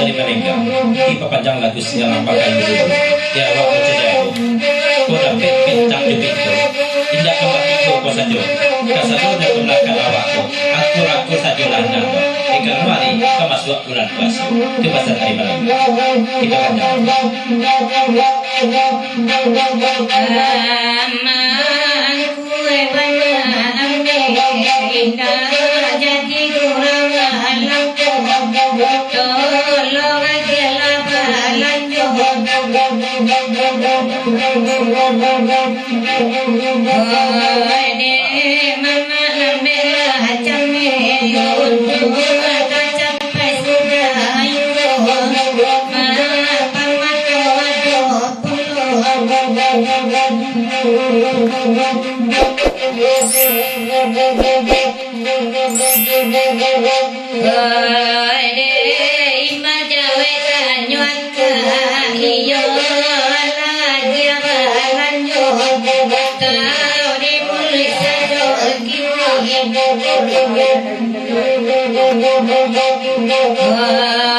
Dari mereka ipapanjang lagu segala pakai dulu ya waktu cedera ko dapat pincang juga itu tidak kembali ko saja kasado dan belakang awakku aku saja lana ikan mari kemasuk bulan puasa itu pasal hari malam kita panjang Oh